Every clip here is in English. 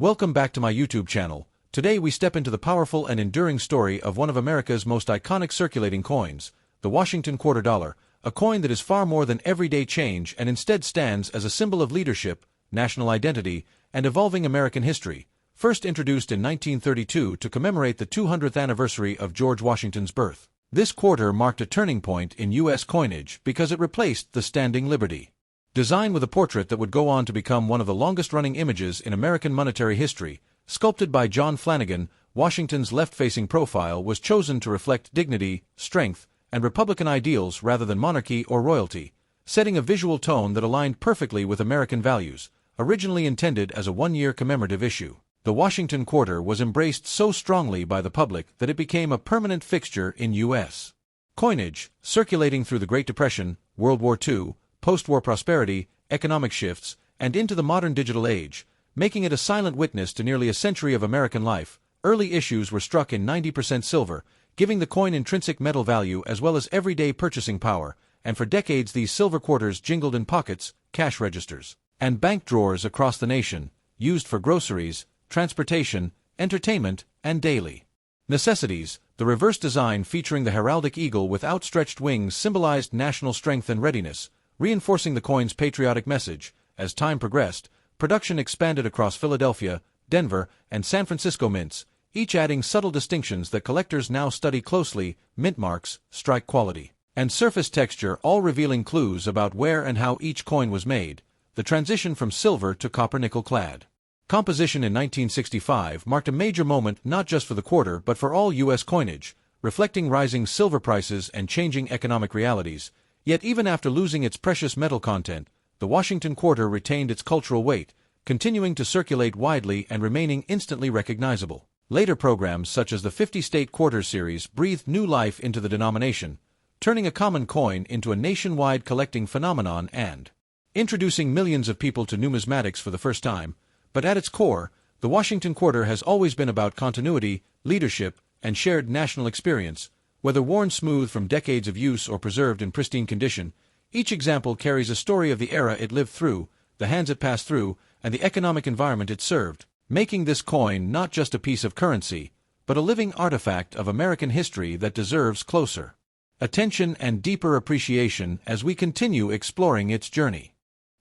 Welcome back to my YouTube channel. Today we step into the powerful and enduring story of one of America's most iconic circulating coins, the Washington quarter dollar, a coin that is far more than everyday change and instead stands as a symbol of leadership, national identity, and evolving American history. First introduced in 1932 to commemorate the 200th anniversary of George Washington's birth. This quarter marked a turning point in U.S. coinage because it replaced the standing Liberty. Designed with a portrait that would go on to become one of the longest-running images in American monetary history, sculpted by John Flanagan, Washington's left-facing profile was chosen to reflect dignity, strength, and Republican ideals rather than monarchy or royalty, setting a visual tone that aligned perfectly with American values. Originally intended as a one-year commemorative issue, the Washington quarter was embraced so strongly by the public that it became a permanent fixture in U.S. coinage, circulating through the Great Depression, World War II, post-war prosperity, economic shifts, and into the modern digital age, making it a silent witness to nearly a century of American life. Early issues were struck in 90% silver, giving the coin intrinsic metal value as well as everyday purchasing power, and for decades these silver quarters jingled in pockets, cash registers, and bank drawers across the nation, used for groceries, transportation, entertainment, and daily necessities. The reverse design featuring the heraldic eagle with outstretched wings symbolized national strength and readiness, reinforcing the coin's patriotic message. As time progressed, production expanded across Philadelphia, Denver, and San Francisco mints, each adding subtle distinctions that collectors now study closely: mint marks, strike quality, and surface texture, all revealing clues about where and how each coin was made. The transition from silver to copper-nickel clad composition in 1965 marked a major moment not just for the quarter but for all U.S. coinage, reflecting rising silver prices and changing economic realities. Yet even after losing its precious metal content, the Washington quarter retained its cultural weight, continuing to circulate widely and remaining instantly recognizable. Later programs such as the 50-state quarters series breathed new life into the denomination, turning a common coin into a nationwide collecting phenomenon and introducing millions of people to numismatics for the first time. But at its core, the Washington quarter has always been about continuity, leadership, and shared national experience. Whether worn smooth from decades of use or preserved in pristine condition, each example carries a story of the era it lived through, the hands it passed through, and the economic environment it served, making this coin not just a piece of currency, but a living artifact of American history that deserves closer attention and deeper appreciation as we continue exploring its journey.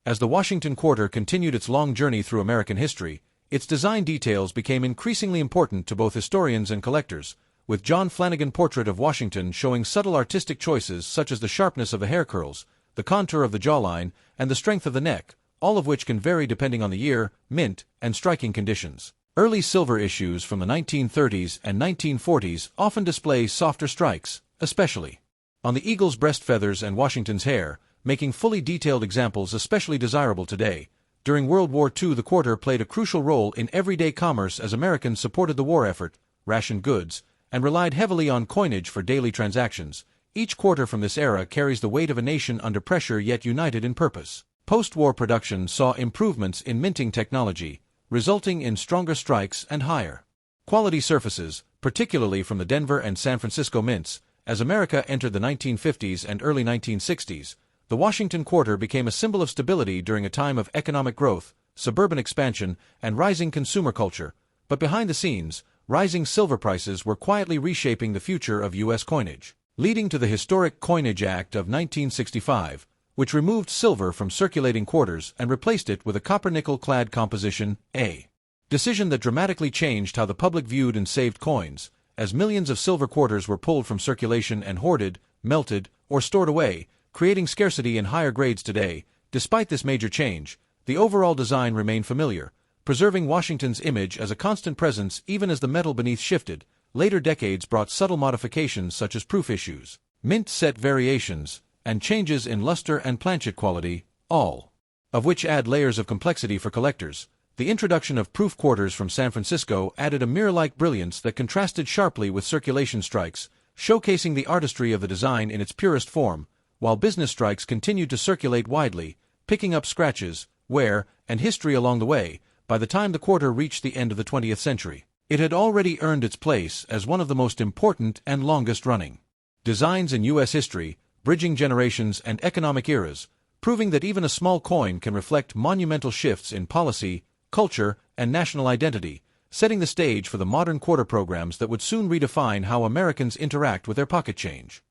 As the Washington quarter continued its long journey through American history, its design details became increasingly important to both historians and collectors, with John Flanagan's portrait of Washington showing subtle artistic choices such as the sharpness of the hair curls, the contour of the jawline, and the strength of the neck, all of which can vary depending on the year, mint, and striking conditions. Early silver issues from the 1930s and 1940s often display softer strikes, especially on the eagle's breast feathers and Washington's hair, making fully detailed examples especially desirable today. During World War II, the quarter played a crucial role in everyday commerce as Americans supported the war effort, rationed goods, and relied heavily on coinage for daily transactions. Each quarter from this era carries the weight of a nation under pressure yet united in purpose. Post-war production saw improvements in minting technology, resulting in stronger strikes and higher quality surfaces, particularly from the Denver and San Francisco mints. As America entered the 1950s and early 1960s, the Washington quarter became a symbol of stability during a time of economic growth, suburban expansion, and rising consumer culture. But behind the scenes, rising silver prices were quietly reshaping the future of U.S. coinage, leading to the historic Coinage Act of 1965, which removed silver from circulating quarters and replaced it with a copper-nickel clad composition, a decision that dramatically changed how the public viewed and saved coins, as millions of silver quarters were pulled from circulation and hoarded, melted, or stored away, creating scarcity in higher grades today. Despite this major change, the overall design remained familiar, preserving Washington's image as a constant presence even as the metal beneath shifted. Later decades brought subtle modifications such as proof issues, mint set variations, and changes in luster and planchet quality, all of which add layers of complexity for collectors. The introduction of proof quarters from San Francisco added a mirror-like brilliance that contrasted sharply with circulation strikes, showcasing the artistry of the design in its purest form, while business strikes continued to circulate widely, picking up scratches, wear, and history along the way. By the time the quarter reached the end of the 20th century, it had already earned its place as one of the most important and longest-running designs in U.S. history, bridging generations and economic eras, proving that even a small coin can reflect monumental shifts in policy, culture, and national identity, setting the stage for the modern quarter programs that would soon redefine how Americans interact with their pocket change.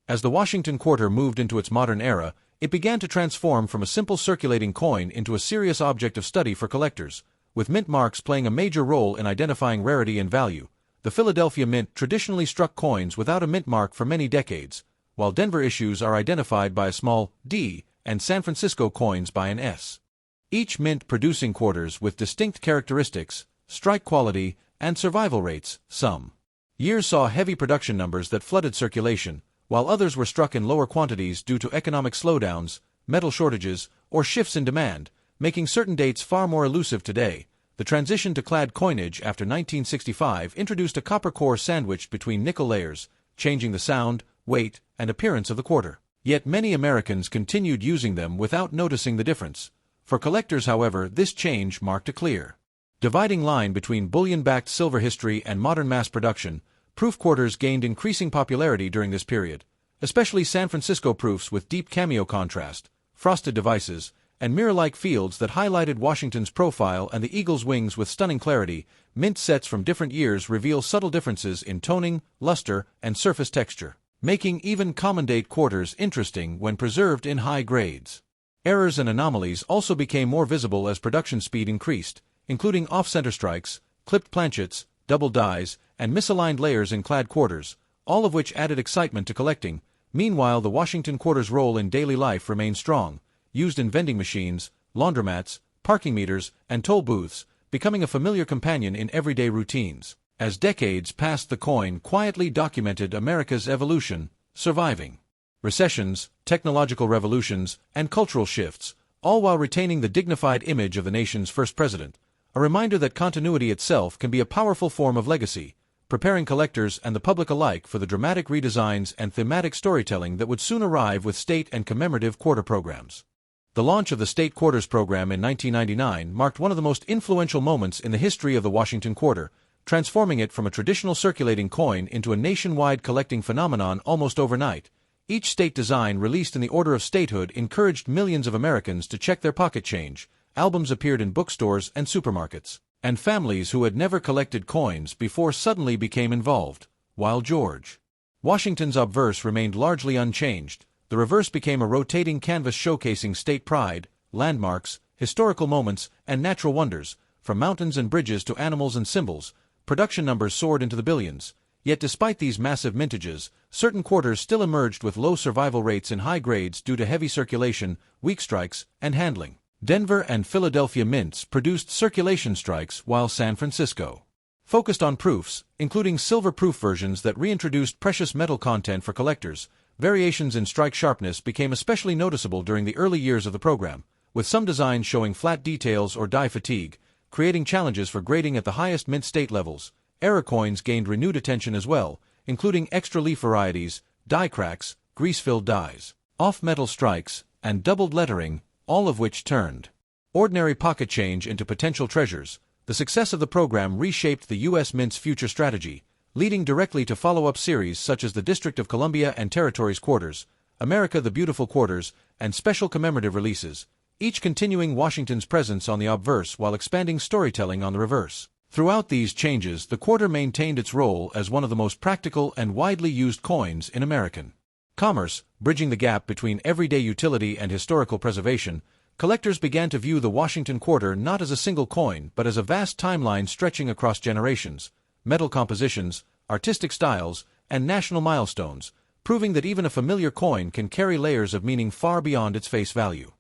As the Washington quarter moved into its modern era, it began to transform from a simple circulating coin into a serious object of study for collectors, with mint marks playing a major role in identifying rarity and value. The Philadelphia Mint traditionally struck coins without a mint mark for many decades, while Denver issues are identified by a small D and San Francisco coins by an S. Each mint producing quarters with distinct characteristics, strike quality, and survival rates. Some years saw heavy production numbers that flooded circulation, while others were struck in lower quantities due to economic slowdowns, metal shortages, or shifts in demand, making certain dates far more elusive today. The transition to clad coinage after 1965 introduced a copper core sandwiched between nickel layers, changing the sound, weight, and appearance of the quarter. Yet many Americans continued using them without noticing the difference. For collectors, however, this change marked a clear dividing line between bullion-backed silver history and modern mass production. Proof quarters gained increasing popularity during this period, especially San Francisco proofs with deep cameo contrast, frosted devices, and mirror-like fields that highlighted Washington's profile and the eagle's wings with stunning clarity. Mint sets from different years reveal subtle differences in toning, luster, and surface texture, making even common-date quarters interesting when preserved in high grades. Errors and anomalies also became more visible as production speed increased, including off-center strikes, clipped planchets, double dies, and misaligned layers in clad quarters, all of which added excitement to collecting. Meanwhile, the Washington quarter's role in daily life remained strong, used in vending machines, laundromats, parking meters, and toll booths, becoming a familiar companion in everyday routines. As decades passed, the coin quietly documented America's evolution, surviving recessions, technological revolutions, and cultural shifts, all while retaining the dignified image of the nation's first president. A reminder that continuity itself can be a powerful form of legacy, preparing collectors and the public alike for the dramatic redesigns and thematic storytelling that would soon arrive with state and commemorative quarter programs. The launch of the State Quarters program in 1999 marked one of the most influential moments in the history of the Washington quarter, transforming it from a traditional circulating coin into a nationwide collecting phenomenon almost overnight. Each state design released in the order of statehood encouraged millions of Americans to check their pocket change. Albums appeared in bookstores and supermarkets, and families who had never collected coins before suddenly became involved. While George Washington's obverse remained largely unchanged, the reverse became a rotating canvas showcasing state pride, landmarks, historical moments, and natural wonders. From mountains and bridges to animals and symbols, production numbers soared into the billions. Yet despite these massive mintages, certain quarters still emerged with low survival rates in high grades due to heavy circulation, weak strikes, and handling. Denver and Philadelphia mints produced circulation strikes, while San Francisco focused on proofs, including silver-proof versions that reintroduced precious metal content for collectors. Variations in strike sharpness became especially noticeable during the early years of the program, with some designs showing flat details or die fatigue, creating challenges for grading at the highest mint state levels. Error coins gained renewed attention as well, including extra leaf varieties, die cracks, grease-filled dies, off-metal strikes, and doubled lettering, all of which turned ordinary pocket change into potential treasures. The success of the program reshaped the U.S. Mint's future strategy, leading directly to follow-up series such as the District of Columbia and Territories Quarters, America the Beautiful Quarters, and special commemorative releases, each continuing Washington's presence on the obverse while expanding storytelling on the reverse. Throughout these changes, the quarter maintained its role as one of the most practical and widely used coins in American commerce, bridging the gap between everyday utility and historical preservation. Collectors began to view the Washington quarter not as a single coin but as a vast timeline stretching across generations, metal compositions, artistic styles, and national milestones, proving that even a familiar coin can carry layers of meaning far beyond its face value.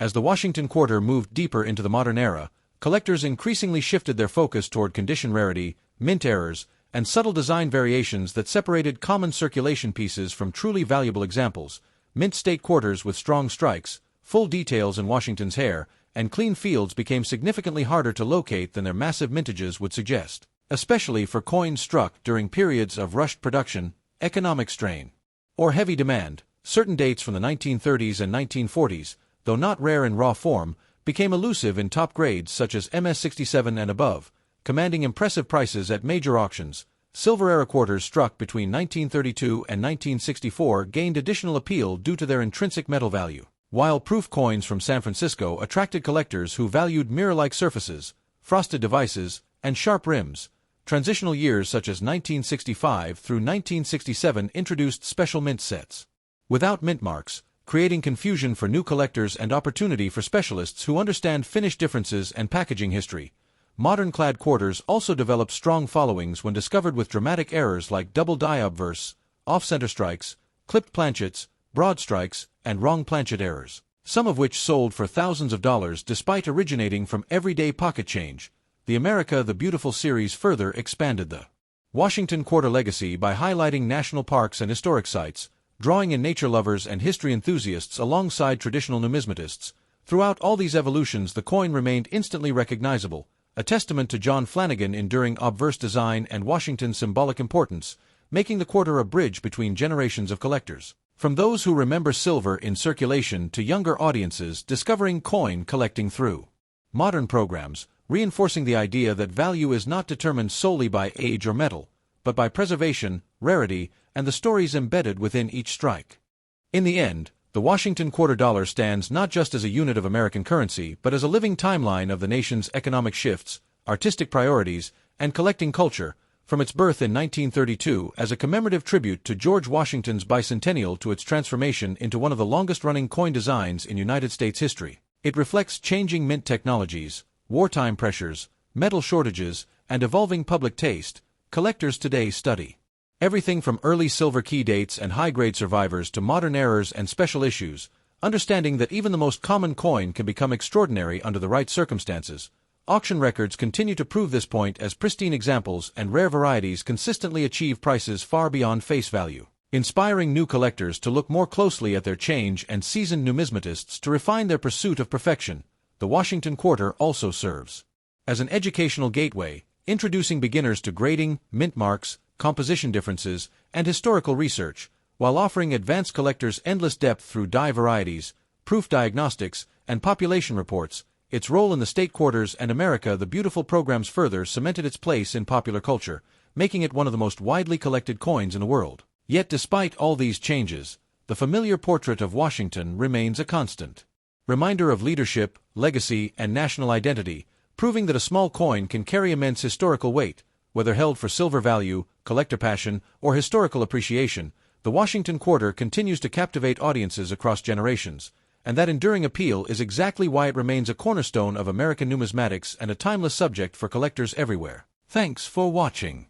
As the Washington quarter moved deeper into the modern era, collectors increasingly shifted their focus toward condition rarity, mint errors, and subtle design variations that separated common circulation pieces from truly valuable examples. Mint state quarters with strong strikes, full details in Washington's hair, and clean fields became significantly harder to locate than their massive mintages would suggest, especially for coins struck during periods of rushed production, economic strain, or heavy demand. Certain dates from the 1930s and 1940s, though not rare in raw form, became elusive in top grades such as MS-67 and above, commanding impressive prices at major auctions. Silver-era quarters struck between 1932 and 1964 gained additional appeal due to their intrinsic metal value, while proof coins from San Francisco attracted collectors who valued mirror-like surfaces, frosted devices, and sharp rims. Transitional years such as 1965 through 1967 introduced special mint sets without mint marks, creating confusion for new collectors and opportunity for specialists who understand finish differences and packaging history. Modern clad quarters also developed strong followings when discovered with dramatic errors like double die obverse, off-center strikes, clipped planchets, broad strikes, and wrong planchet errors, some of which sold for thousands of dollars despite originating from everyday pocket change. The America the Beautiful series further expanded the Washington Quarter legacy by highlighting national parks and historic sites, drawing in nature lovers and history enthusiasts alongside traditional numismatists. Throughout all these evolutions, the coin remained instantly recognizable, a testament to John Flanagan's enduring obverse design and Washington's symbolic importance, making the quarter a bridge between generations of collectors. From those who remember silver in circulation to younger audiences discovering coin collecting through modern programs, reinforcing the idea that value is not determined solely by age or metal, but by preservation, rarity, and the stories embedded within each strike. In the end, the Washington quarter dollar stands not just as a unit of American currency, but as a living timeline of the nation's economic shifts, artistic priorities, and collecting culture, from its birth in 1932 as a commemorative tribute to George Washington's bicentennial to its transformation into one of the longest-running coin designs in United States history. It reflects changing mint technologies, wartime pressures, metal shortages, and evolving public taste. Collectors today study everything from early silver key dates and high-grade survivors to modern errors and special issues, understanding that even the most common coin can become extraordinary under the right circumstances. Auction records continue to prove this point as pristine examples and rare varieties consistently achieve prices far beyond face value, inspiring new collectors to look more closely at their change and seasoned numismatists to refine their pursuit of perfection. The Washington Quarter also serves as an educational gateway, introducing beginners to grading, mint marks, composition differences, and historical research, while offering advanced collectors endless depth through die varieties, proof diagnostics, and population reports. Its role in the state quarters and America the Beautiful programs further cemented its place in popular culture, making it one of the most widely collected coins in the world. Yet despite all these changes, the familiar portrait of Washington remains a constant reminder of leadership, legacy, and national identity, proving that a small coin can carry immense historical weight. Whether held for silver value, collector passion, or historical appreciation, the Washington Quarter continues to captivate audiences across generations, and that enduring appeal is exactly why it remains a cornerstone of American numismatics and a timeless subject for collectors everywhere. Thanks for watching.